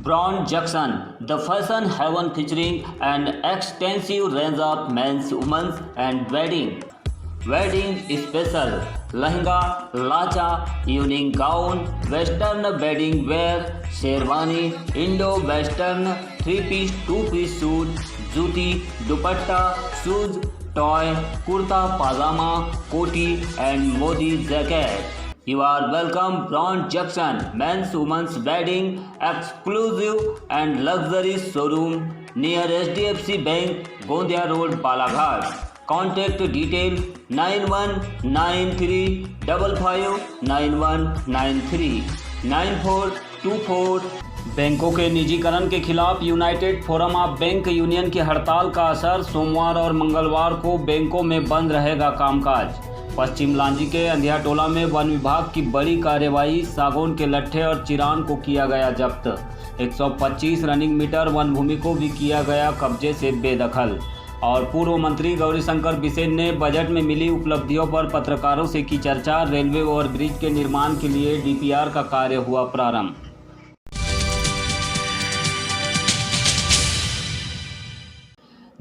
Brown Junction, the fashion haven featuring an extensive range of men's, women's, and wedding special, lehenga, lacha, evening gown, western wedding wear, sherwani, Indo-western, 3-piece, 2-piece suit, juti, dupatta, shoes, toy, kurta, pajama, koti, and modi jacket. You are welcome Brown Junction, men's women's wedding, exclusive and luxury showroom near HDFC Bank, Gondia Road, Balaghat. Contact detail 9193559193 9424। बैंकों के निजीकरण के खिलाफ United forum of bank union की हड़ताल का असर, सोमवार और मंगलवार को बैंकों में बंद रहेगा कामकाज। पश्चिम लांजी के अंधियाटोला में वन विभाग की बड़ी कार्रवाई, सागौन के लट्ठे और चिरान को किया गया जब्त। 125 रनिंग मीटर वन भूमि को भी किया गया कब्जे से बेदखल। और पूर्व मंत्री गौरीशंकर बिसेन ने बजट में मिली उपलब्धियों पर पत्रकारों से की चर्चा। रेलवे ओवरब्रिज के निर्माण के लिए डीपीआर का कार्य हुआ प्रारंभ।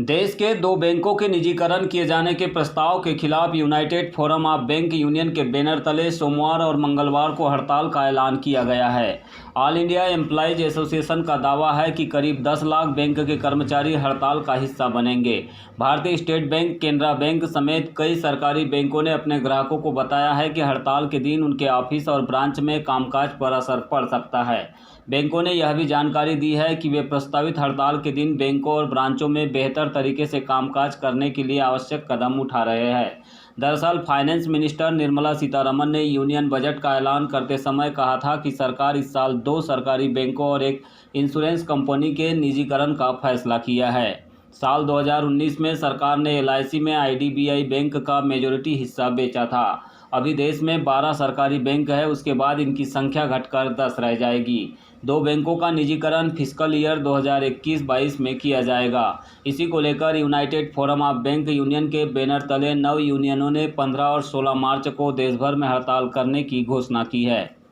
देश के 2 बैंकों के निजीकरण किए जाने के प्रस्ताव के खिलाफ United forum of bank union के बैनर तले सोमवार और मंगलवार को हड़ताल का ऐलान किया गया है। ऑल इंडिया एम्प्लॉयज एसोसिएशन का दावा है कि करीब 10 लाख बैंक के कर्मचारी हड़ताल का हिस्सा बनेंगे। भारतीय स्टेट बैंक, केनरा बैंक समेत कई सरकारी बैंकों ने अपने ग्राहकों को बताया है कि हड़ताल के दिन उनके ऑफिस और ब्रांच में कामकाज पर असर पड़ सकता है। बैंकों ने यह भी जानकारी दी है कि वे प्रस्तावित हड़ताल के दिन बैंकों और ब्रांचों में बेहतर तरीके से कामकाज करने के लिए आवश्यक कदम उठा रहे हैं। दरअसल फाइनेंस मिनिस्टर निर्मला सीतारमण ने यूनियन बजट का ऐलान करते समय कहा था कि सरकार इस साल 2 सरकारी बैंकों और एक इंश्योरेंस कंपनी के निजीकरण का फैसला किया है। साल 2019 में सरकार ने LIC में IDBI बैंक का मेजॉरिटी हिस्सा बेचा था। अभी देश में 12 सरकारी बैंक है, उसके बाद इनकी संख्या घटकर 10 रह जाएगी। 2 बैंकों का निजीकरण फिस्कल ईयर 2021-22 में किया जाएगा। इसी को लेकर United forum of bank union के बैनर तले 9 यूनियनों ने 15 और 16 मार्च को देश भर में हड़ताल करने की घोषणा की है।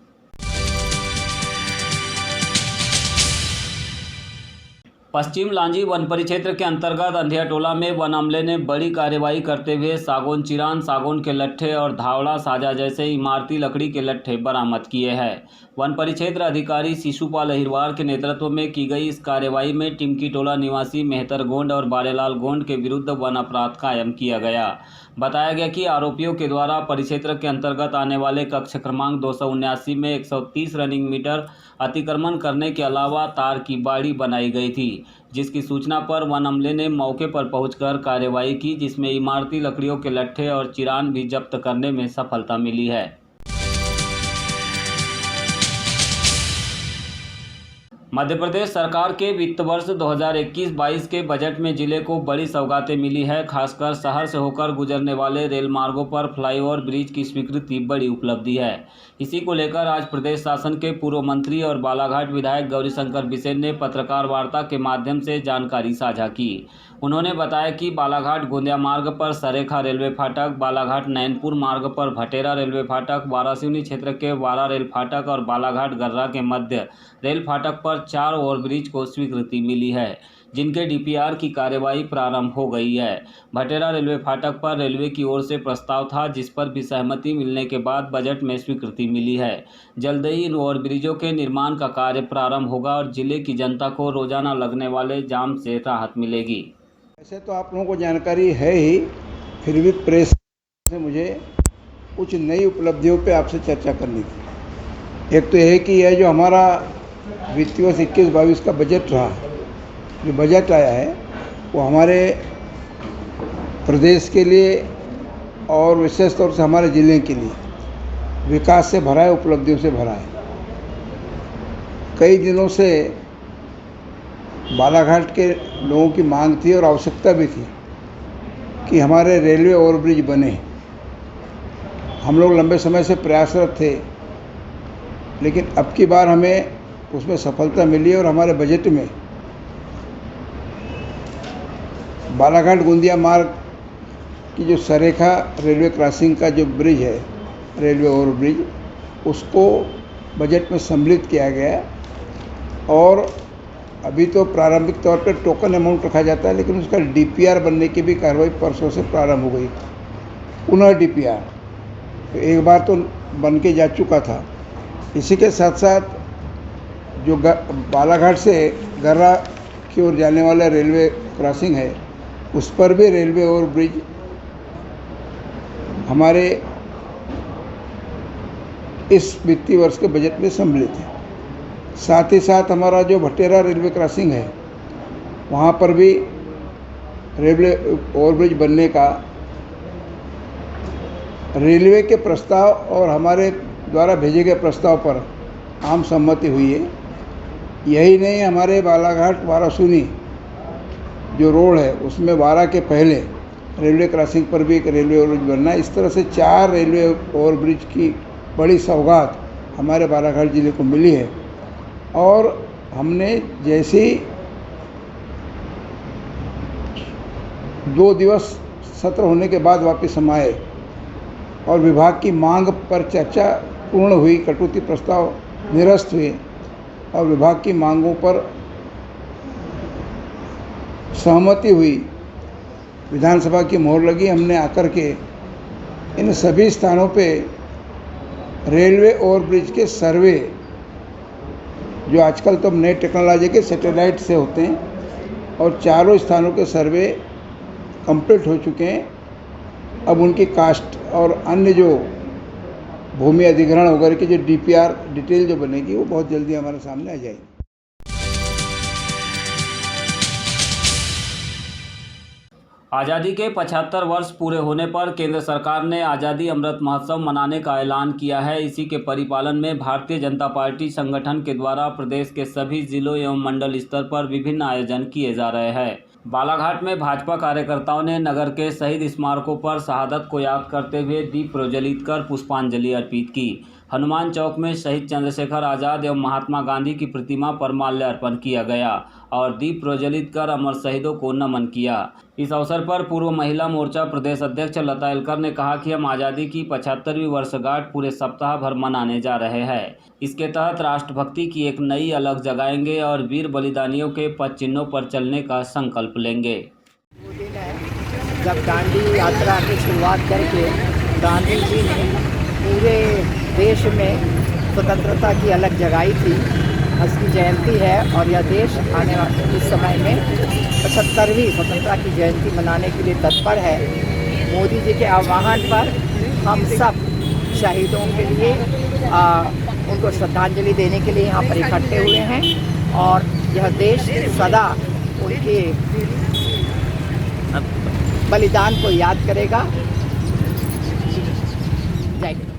पश्चिम लांजी वन परिक्षेत्र के अंतर्गत अंधियाटोला में वन अमले ने बड़ी कार्रवाई करते हुए सागौन चिरान, सागौन के लट्ठे और धावड़ा साजा जैसे इमारती लकड़ी के लट्ठे बरामद किए हैं। वन परिक्षेत्र अधिकारी शिशुपाल अहिरवार के नेतृत्व में की गई इस कार्रवाई में टिमकी टोला निवासी मेहतर गोंड और बारेलाल गोंड के विरुद्ध वन अपराध कायम किया गया। बताया गया कि आरोपियों के द्वारा परिक्षेत्र के अंतर्गत आने वाले कक्ष क्रमांक 279 में 130 रनिंग मीटर अतिक्रमण करने के अलावा तार की बाड़ी बनाई गई थी, जिसकी सूचना पर वन अमले ने मौके पर पहुंचकर कार्रवाई की, जिसमें इमारती लकड़ियों के लट्ठे और चिरान भी जब्त करने में सफलता मिली है। मध्य प्रदेश सरकार के वित्त वर्ष 2021-22 के बजट में जिले को बड़ी सौगातें मिली है। खासकर शहर से होकर गुजरने वाले रेल मार्गों पर फ्लाईओवर ब्रिज की स्वीकृति बड़ी उपलब्धि है। इसी को लेकर आज प्रदेश शासन के पूर्व मंत्री और बालाघाट विधायक गौरीशंकर बिसेन ने पत्रकार वार्ता के माध्यम से जानकारी साझा की। उन्होंने बताया कि बालाघाट गोंदिया मार्ग पर सरेखा रेलवे फाटक, बालाघाट नैनपुर मार्ग पर भटेरा रेलवे फाटक, वारासिवनी क्षेत्र के वारा रेल फाटक और बालाघाट गर्रा के मध्य रेल फाटक पर 4 ओवरब्रिज को स्वीकृति मिली है, जिनके डीपीआर की कार्यवाही प्रारंभ हो गई है। भटेरा रेलवे फाटक पर रेलवे की ओर से प्रस्ताव था, जिस पर भी सहमति मिलने के बाद बजट में स्वीकृति मिली है। जल्द ही इन ओवरब्रिजों के निर्माण का कार्य प्रारंभ होगा और जिले की जनता को रोजाना लगने वाले जाम से राहत मिलेगी। वैसे तो आप लोगों को जानकारी है ही, फिर भी प्रेस से मुझे कुछ नई उपलब्धियों पे आपसे चर्चा करनी थी। एक तो यह है कि यह जो हमारा वित्तीय वर्ष 21-22 का बजट रहा, जो बजट आया है वो हमारे प्रदेश के लिए और विशेष तौर से हमारे ज़िले के लिए विकास से भरा है, उपलब्धियों से भरा है। कई दिनों से बालाघाट के लोगों की मांग थी और आवश्यकता भी थी कि हमारे रेलवे ओवरब्रिज बने। हम लोग लंबे समय से प्रयासरत थे, लेकिन अब की बार हमें उसमें सफलता मिली और हमारे बजट में बालाघाट गोंदिया मार्ग की जो सरेखा रेलवे क्रॉसिंग का जो ब्रिज है, रेलवे ओवरब्रिज, उसको बजट में सम्मिलित किया गया और अभी तो प्रारंभिक तौर पर टोकन अमाउंट रखा जाता है, लेकिन उसका डीपीआर बनने की भी कार्रवाई परसों से प्रारंभ हो गई। पुनः डीपीआर तो एक बार तो बन के जा चुका था। इसी के साथ साथ जो बालाघाट से गर्रा की ओर जाने वाला रेलवे क्रॉसिंग है, उस पर भी रेलवे ओवरब्रिज हमारे इस वित्तीय वर्ष के बजट में सम्मिलित है। साथ ही साथ हमारा जो भटेरा रेलवे क्रॉसिंग है, वहाँ पर भी रेलवे ओवरब्रिज बनने का रेलवे के प्रस्ताव और हमारे द्वारा भेजे गए प्रस्ताव पर आम सहमति हुई है। यही नहीं, हमारे बालाघाट वारासूनी जो रोड है, उसमें वारा के पहले रेलवे क्रॉसिंग पर भी एक रेलवे ओवरब्रिज बनना है। इस तरह से 4 रेलवे ओवरब्रिज की बड़ी सौगात हमारे बालाघाट जिले को मिली है। और हमने जैसे ही 2 दिवस सत्र होने के बाद वापस हम आए और विभाग की मांग पर चर्चा पूर्ण हुई, कटौती प्रस्ताव निरस्त हुए और विभाग की मांगों पर सहमति हुई, विधानसभा की मोहर लगी। हमने आकर के इन सभी स्थानों पे रेलवे ओवरब्रिज के सर्वे, जो आजकल तो नए टेक्नोलॉजी के सैटेलाइट से होते हैं, और चारों स्थानों के सर्वे कंप्लीट हो चुके हैं। अब उनकी कास्ट और अन्य जो भूमि अधिग्रहण वगैरह की जो डीपीआर डिटेल जो बनेगी, वो बहुत जल्दी हमारे सामने आ जाएगी। आज़ादी के 75 वर्ष पूरे होने पर केंद्र सरकार ने आज़ादी अमृत महोत्सव मनाने का ऐलान किया है। इसी के परिपालन में भारतीय जनता पार्टी संगठन के द्वारा प्रदेश के सभी जिलों एवं मंडल स्तर पर विभिन्न आयोजन किए जा रहे हैं। बालाघाट में भाजपा कार्यकर्ताओं ने नगर के शहीद स्मारकों पर शहादत को याद करते हुए दीप प्रज्वलित कर पुष्पांजलि अर्पित की। हनुमान चौक में शहीद चंद्रशेखर आज़ाद एवं महात्मा गांधी की प्रतिमा पर माल्यार्पण किया गया और दीप प्रज्वलित कर अमर शहीदों को नमन किया। इस अवसर पर पूर्व महिला मोर्चा प्रदेश अध्यक्ष लता एलकर ने कहा कि हम आज़ादी की 75वीं वर्षगांठ पूरे सप्ताह भर मनाने जा रहे हैं। इसके तहत राष्ट्रभक्ति की एक नई अलग जगाएंगे और वीर बलिदानियों के पद चिन्हों पर चलने का संकल्प लेंगे। जब दांडी यात्रा की शुरुआत करके गांधी जी ने पूरे देश में स्वतंत्रता की अलग जगाई थी, उसकी जयंती है और यह देश आने वाले इस समय में 75वीं स्वतंत्रता की जयंती मनाने के लिए तत्पर है। मोदी जी के आह्वान पर हम सब शहीदों के लिए उनको श्रद्धांजलि देने के लिए यहाँ पर इकट्ठे हुए हैं और यह देश सदा उनके बलिदान को याद करेगा। जय हिंद।